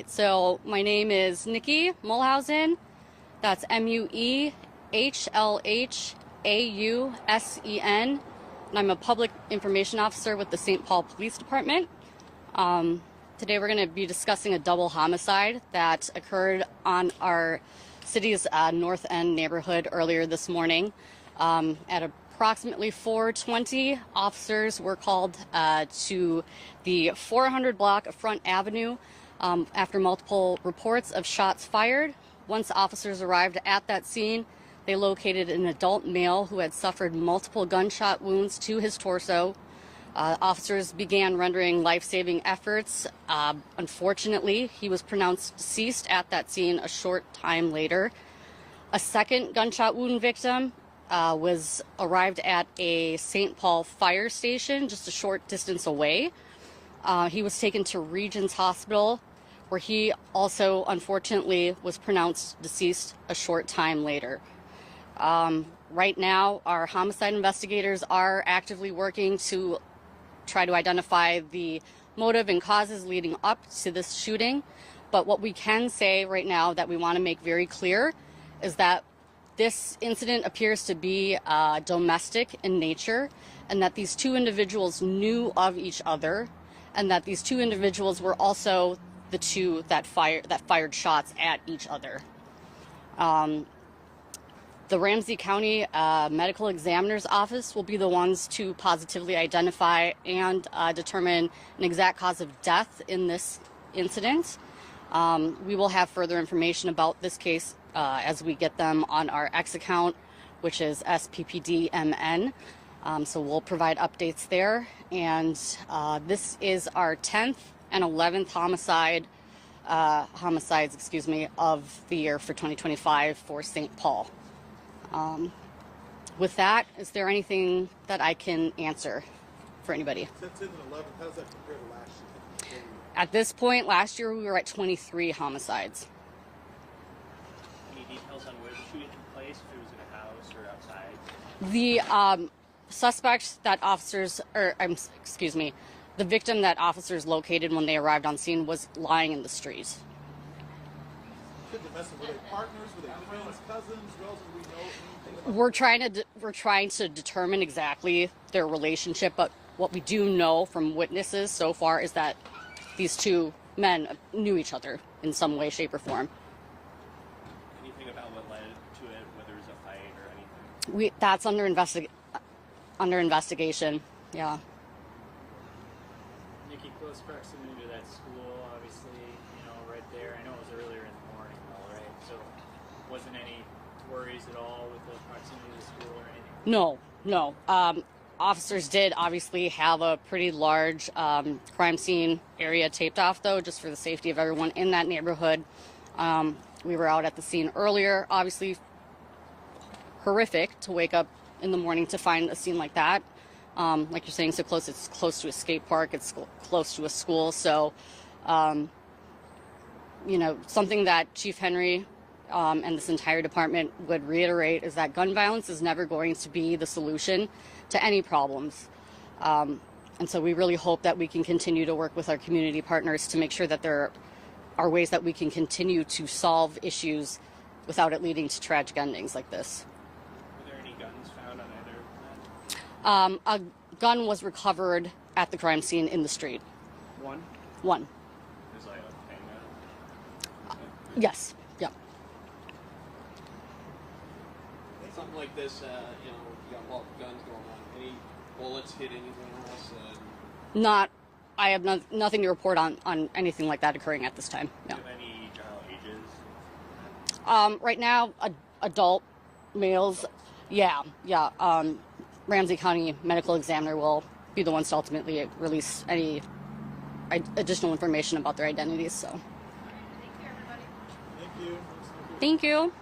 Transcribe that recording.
So my name is Nikki Mulhausen. That's Muehlhlausen, and I'm a public information officer with the St. Paul Police Department. Today we're going to be discussing a double homicide that occurred on our city's North End neighborhood earlier this morning. At approximately 4:20, officers were called to the 400 block of Front Avenue after multiple reports of shots fired. Once officers arrived at that scene, they located an adult male who had suffered multiple gunshot wounds to his torso. Officers began rendering life-saving efforts. Unfortunately, he was pronounced deceased at that scene a short time later. A second gunshot wound victim was arrived at a St. Paul fire station just a short distance away. He was taken to Regents Hospital, where he also unfortunately was pronounced deceased a short time later. Right now, our homicide investigators are actively working to try to identify the motive and causes leading up to this shooting. But what we can say right now that we want to make very clear is that this incident appears to be domestic in nature, and that these two individuals knew of each other, and that these two individuals were also the two that fired shots at each other. The Ramsey County Medical Examiner's Office will be the ones to positively identify and determine an exact cause of death in this incident. We will have further information about this case as we get them on our X account, which is SPPDMN. So we'll provide updates there. And this is our 10th and 11th homicides of the year for 2025 for St. Paul. With that, is there anything that I can answer for anybody? Since 10 and 11, how does that compare to last year? At this point, last year we were at 23 homicides. Any details on where the shooting took place, if it was in a house or outside? The suspect that the victim that officers located when they arrived on scene was lying in the street. Were they partners? Were they friends, cousins, relatives? Do we know anything about We're trying to determine exactly their relationship, but what we do know from witnesses so far is that these two men knew each other in some way, shape, or form. Anything about what led to it, whether it was a fight or anything? That's under investigation. Yeah. Nikki, close proximity to that school, obviously, right there. I know it was earlier in the morning, though, right? So, wasn't any worries at all with the proximity to the school or anything? No. Officers did obviously have a pretty large crime scene area taped off, though, just for the safety of everyone in that neighborhood. We were out at the scene earlier. Obviously, horrific to wake up in the morning to find a scene like that. Like you're saying, it's close to a skate park, it's close to a school. So, something that Chief Henry and this entire department would reiterate is that gun violence is never going to be the solution to any problems. And so we really hope that we can continue to work with our community partners to make sure that there are ways that we can continue to solve issues without it leading to tragic endings like this. Were there any guns found on either of them? A gun was recovered at the crime scene in the street. One? One. It was like a handgun? Yes. Yeah. Something like this, you got multiple guns going on. Any bullets hit anything else? I have nothing to report on anything like that occurring at this time. No. Do you have any general ages? Right now, adult males. Yeah. Ramsey County Medical Examiner will be the ones to ultimately release any additional information about their identities. So. Thank you, everybody. Thank you.